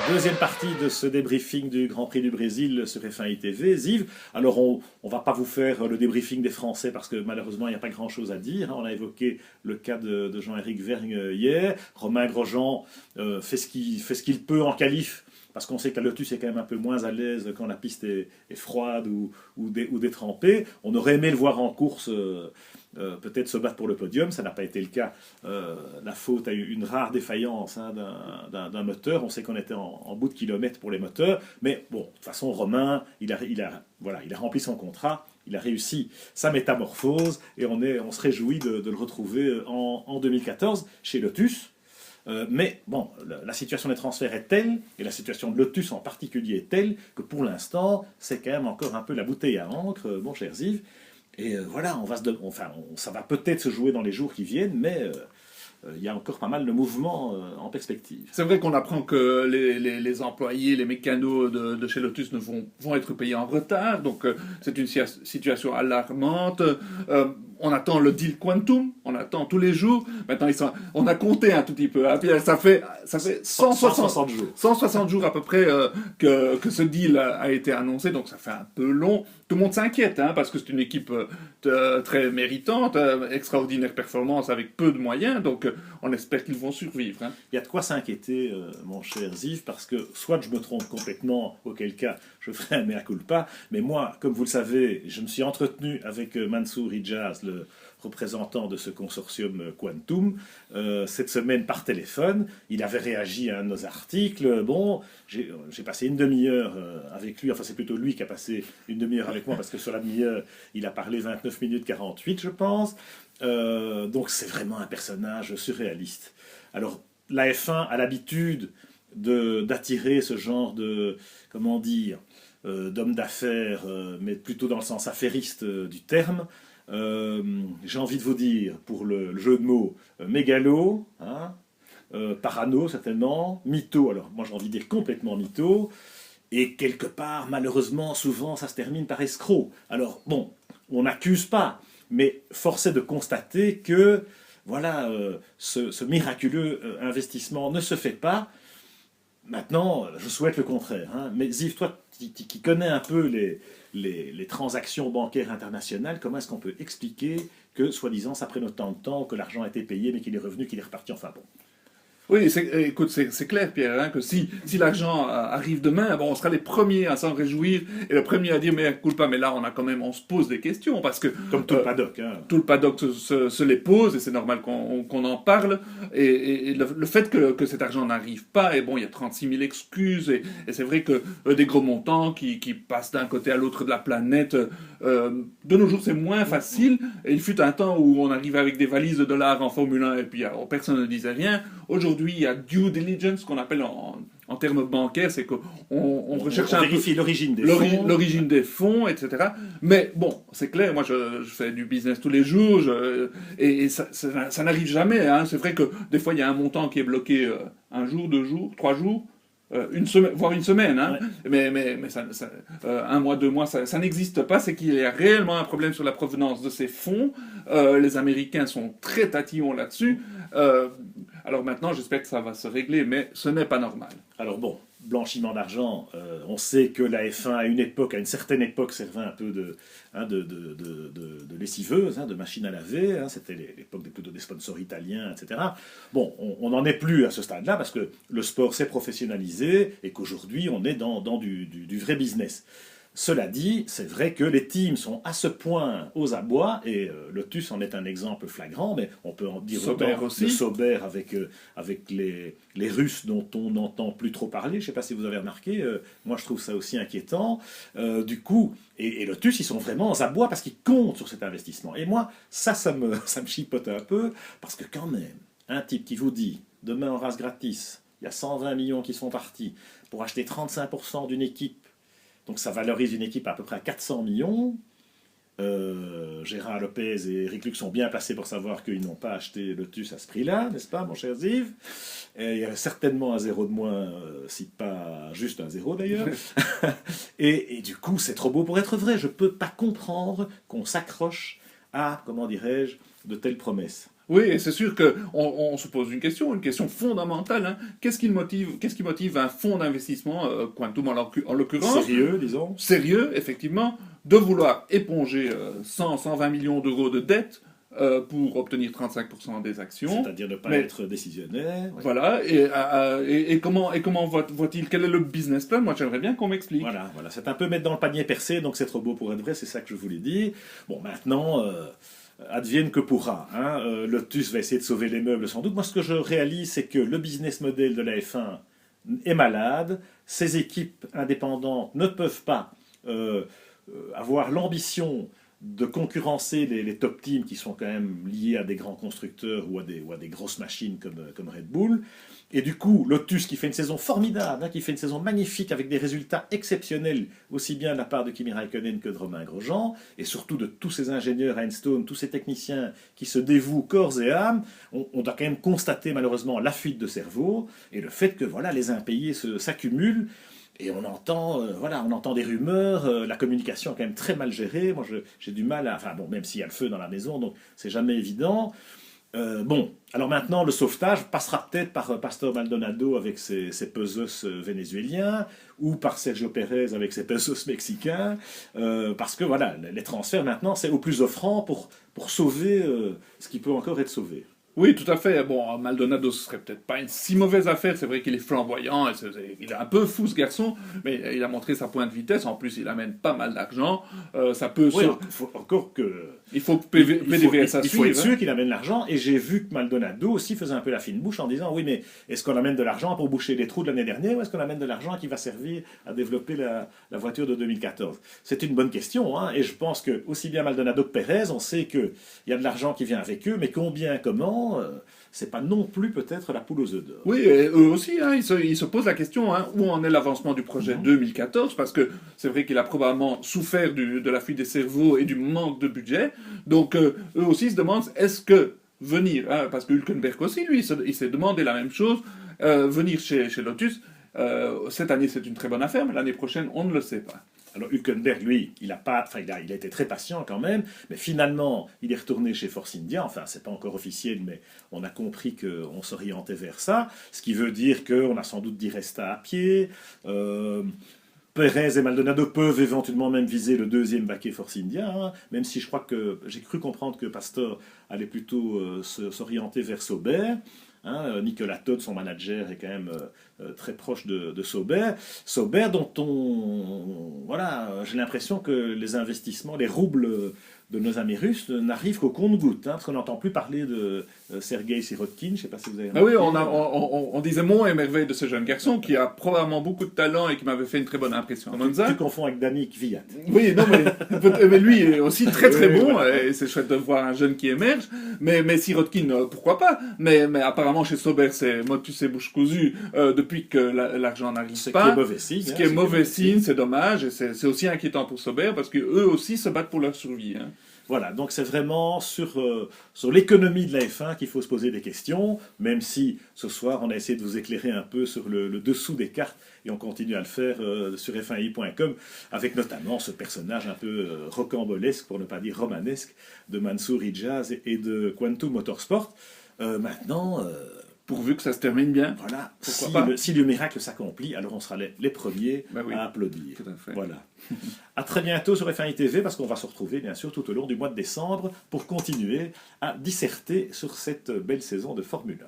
Deuxième partie de ce débriefing du Grand Prix du Brésil sur F1 ITV. Ziv, alors on ne va pas vous faire le débriefing des Français parce que malheureusement il n'y a pas grand-chose à dire. On a évoqué le cas de Jean-Éric Vergne hier. Romain Grosjean fait ce qu'il peut en qualif. Parce qu'on sait que la Lotus est quand même un peu moins à l'aise quand la piste est froide ou détrempée. On aurait aimé le voir en course, peut-être se battre pour le podium. Ça n'a pas été le cas. La faute a eu une rare défaillance d'un moteur. On sait qu'on était en bout de kilomètre pour les moteurs. Mais bon, de toute façon, Romain, il a rempli son contrat. Il a réussi sa métamorphose et on se réjouit de le retrouver en 2014 chez Lotus. Mais bon, la situation des transferts est telle, et la situation de Lotus en particulier est telle, que pour l'instant, c'est quand même encore un peu la bouteille à encre, mon cher Ziv. Et voilà, ça va peut-être se jouer dans les jours qui viennent, mais il y a encore pas mal de mouvements en perspective. C'est vrai qu'on apprend que les employés, les mécanos de chez Lotus vont être payés en retard, donc c'est une situation alarmante. On attend le deal Quantum, on attend tous les jours. Maintenant, on a compté un tout petit peu. Hein, puis ça fait 160 jours. 160 jours à peu près que ce deal a été annoncé, donc ça fait un peu long. Tout le monde s'inquiète, hein, parce que c'est une équipe très méritante, extraordinaire performance avec peu de moyens, donc on espère qu'ils vont survivre. Hein. Il y a de quoi s'inquiéter, mon cher Ziv, parce que soit je me trompe complètement, auquel cas je ferai un mea culpa, mais moi, comme vous le savez, je me suis entretenu avec Mansour Ijaz, le représentant de ce consortium Quantum, cette semaine par téléphone. Il avait réagi à un de nos articles. Bon, j'ai passé une demi-heure avec lui, enfin c'est plutôt lui qui a passé une demi-heure avec moi, parce que sur la demi-heure, il a parlé 29 minutes 48, je pense. Donc c'est vraiment un personnage surréaliste. Alors, la F1 a l'habitude d'attirer ce genre de, comment dire, d'hommes d'affaires, mais plutôt dans le sens affairiste du terme. J'ai envie de vous dire, pour le jeu de mots, mégalo, hein, parano certainement, mytho, alors moi j'ai envie de dire complètement mytho, et quelque part, malheureusement, souvent ça se termine par escroc. Alors bon, on n'accuse pas, mais force est de constater que voilà, ce miraculeux investissement ne se fait pas. Maintenant, je souhaite le contraire. Hein. Mais Ziv, toi qui connais un peu les transactions bancaires internationales, comment est-ce qu'on peut expliquer que, soi-disant, ça prenne autant de temps, que l'argent a été payé, mais qu'il est revenu, qu'il est reparti, enfin bon. Oui, écoute, c'est clair, Pierre, hein, que si l'argent arrive demain, bon, on sera les premiers à s'en réjouir et le premier à dire mais écoute pas, mais là on se pose des questions parce que comme tout le paddock, hein. Tout le paddock se les pose et c'est normal qu'on en parle et le fait que cet argent n'arrive pas, et bon, il y a 36 000 excuses et c'est vrai que des gros montants qui passent d'un côté à l'autre de la planète, de nos jours c'est moins facile. Et il fut un temps où on arrivait avec des valises de dollars en Formule 1 et puis personne ne disait rien. Aujourd'hui, il y a due diligence, qu'on appelle en termes bancaires, c'est qu'on recherche on vérifie l'origine des fonds, etc. Mais bon, c'est clair, moi je fais du business tous les jours, et ça n'arrive jamais. Hein. C'est vrai que des fois il y a un montant qui est bloqué un jour, 2 jours, 3 jours, une semaine, voire une semaine. Hein. Ouais. Mais un mois, 2 mois, ça n'existe pas. C'est qu'il y a réellement un problème sur la provenance de ces fonds. Les Américains sont très tatillons là-dessus. Alors maintenant, j'espère que ça va se régler, mais ce n'est pas normal. Alors bon, blanchiment d'argent, on sait que la F1 à une certaine époque servait un peu de lessiveuse, hein, de machine à laver, hein, c'était l'époque plutôt des sponsors italiens, etc. Bon, on n'en est plus à ce stade-là parce que le sport s'est professionnalisé et qu'aujourd'hui on est dans du vrai business. Cela dit, c'est vrai que les teams sont à ce point aux abois, et Lotus en est un exemple flagrant, mais on peut en dire Sauber autant aussi. de Sauber avec les Russes dont on n'entend plus trop parler. Je ne sais pas si vous avez remarqué, moi je trouve ça aussi inquiétant. Du coup, et Lotus, ils sont vraiment aux abois parce qu'ils comptent sur cet investissement. Et moi, ça me chipote un peu, parce que quand même, un type qui vous dit, demain en race gratis, il y a 120 millions qui sont partis pour acheter 35% d'une équipe. Donc ça valorise une équipe à peu près à 400 millions. Gérard Lopez et Eric Luc sont bien placés pour savoir qu'ils n'ont pas acheté Lotus à ce prix-là, n'est-ce pas, mon cher Ziv? Il y a certainement un zéro de moins, si pas juste un zéro d'ailleurs. et du coup, c'est trop beau pour être vrai. Je ne peux pas comprendre qu'on s'accroche à, comment dirais-je, de telles promesses. Oui, et c'est sûr qu'on se pose une question fondamentale. Hein. Qu'est-ce qui motive un fonds d'investissement, Quantum en l'occurrence, Sérieux, disons. sérieux, effectivement, de vouloir éponger 120 millions d'euros de dettes pour obtenir 35% des actions. C'est-à-dire ne pas Mais- être décisionnaire. Ouais. Voilà, et comment voit-il? Quel est le business plan? Moi, j'aimerais bien qu'on m'explique. Voilà, voilà. C'est un peu mettre dans le panier percé, donc c'est trop beau pour être vrai, c'est ça que je voulais dire. Bon, maintenant, advienne que pourra. Hein. Lotus va essayer de sauver les meubles sans doute. Moi, ce que je réalise, c'est que le business model de la F1 est malade. Ces équipes indépendantes ne peuvent pas avoir l'ambition de concurrencer les top teams qui sont quand même liés à des grands constructeurs ou à des grosses machines comme Red Bull. Et du coup, Lotus qui fait une saison formidable, hein, qui fait une saison magnifique avec des résultats exceptionnels, aussi bien de la part de Kimi Raikkonen que de Romain Grosjean, et surtout de tous ces ingénieurs à Enstone, tous ces techniciens qui se dévouent corps et âme, on doit quand même constater malheureusement la fuite de cerveau et le fait que voilà, les impayés s'accumulent. Et on entend, on entend des rumeurs, la communication est quand même très mal gérée. Moi, j'ai du mal à... Enfin bon, même s'il y a le feu dans la maison, donc c'est jamais évident. Bon, alors maintenant, le sauvetage passera peut-être par Pastor Maldonado avec ses pesos vénézuéliens, ou par Sergio Pérez avec ses pesos mexicains, parce que voilà, les transferts maintenant, c'est au plus offrant pour sauver ce qui peut encore être sauvé. Oui, tout à fait. Bon, Maldonado, ce serait peut-être pas une si mauvaise affaire. C'est vrai qu'il est flamboyant, il est un peu fou ce garçon, mais il a montré sa pointe de vitesse. En plus, il amène pas mal d'argent. Ça peut. Oui, il faut encore que... Il faut que PDVSA il faut être suive. sûr qu'il amène l'argent, et j'ai vu que Maldonado aussi faisait un peu la fine bouche en disant oui, mais est-ce qu'on amène de l'argent pour boucher les trous de l'année dernière, ou est-ce qu'on amène de l'argent qui va servir à développer la voiture de 2014? C'est une bonne question, hein, et je pense que aussi bien Maldonado que Pérez, on sait qu'il y a de l'argent qui vient avec eux, mais combien, comment, c'est pas non plus peut-être la poule aux œufs d'or. Oui, et eux aussi, hein, ils se posent la question où en est l'avancement du projet 2014, parce que c'est vrai qu'il a probablement souffert de la fuite des cerveaux et du manque de budget. Donc eux aussi se demandent est-ce que venir, hein, parce que Hülkenberg aussi, lui, il s'est demandé la même chose, venir chez Lotus, cette année c'est une très bonne affaire, mais l'année prochaine on ne le sait pas. Alors Hülkenberg, lui, il a été très patient quand même, mais finalement, il est retourné chez Force India. Enfin, c'est pas encore officiel, mais on a compris qu'on s'orientait vers ça, ce qui veut dire qu'on a sans doute dit Resta à pied. Pérez et Maldonado peuvent éventuellement même viser le deuxième baquet Force India, hein, même si je crois que j'ai cru comprendre que Pastor allait plutôt s'orienter vers Sauber. Hein, Nicolas Todt, son manager, est quand même très proche de Sauber. Sauber, dont j'ai l'impression que les investissements, les roubles de nos amis russes n'arrivent qu'au compte-gouttes, hein, parce qu'on n'entend plus parler de Sergei Sirotkin, je ne sais pas si vous avez remarqué. Oui, on disait mon et merveille de ce jeune garçon qui a probablement beaucoup de talent et qui m'avait fait une très bonne impression à Monza. Tu confonds avec Danick Kvyat. Oui, non, mais lui est aussi très très bon, et c'est chouette de voir un jeune qui émerge, mais Sirotkin, pourquoi pas, mais apparemment chez Sauber, c'est motus et bouche cousue depuis que l'argent n'arrive pas. Ce qui est mauvais signe. Ce qui est mauvais signe, c'est dommage, et c'est aussi inquiétant pour Sauber, parce qu'eux aussi se battent pour leur survie. Hein. Voilà, donc c'est vraiment sur l'économie de la F1 qu'il faut se poser des questions, même si ce soir on a essayé de vous éclairer un peu sur le dessous des cartes, et on continue à le faire sur f1i.com, avec notamment ce personnage un peu rocambolesque, pour ne pas dire romanesque, de Mansour Ijaz et de Quantum Motorsport. Maintenant... pourvu que ça se termine bien. Voilà, si le miracle s'accomplit, alors on sera les premiers oui, à applaudir. Tout à fait. Voilà. À très bientôt sur F1i TV, parce qu'on va se retrouver bien sûr tout au long du mois de décembre pour continuer à disserter sur cette belle saison de Formule 1.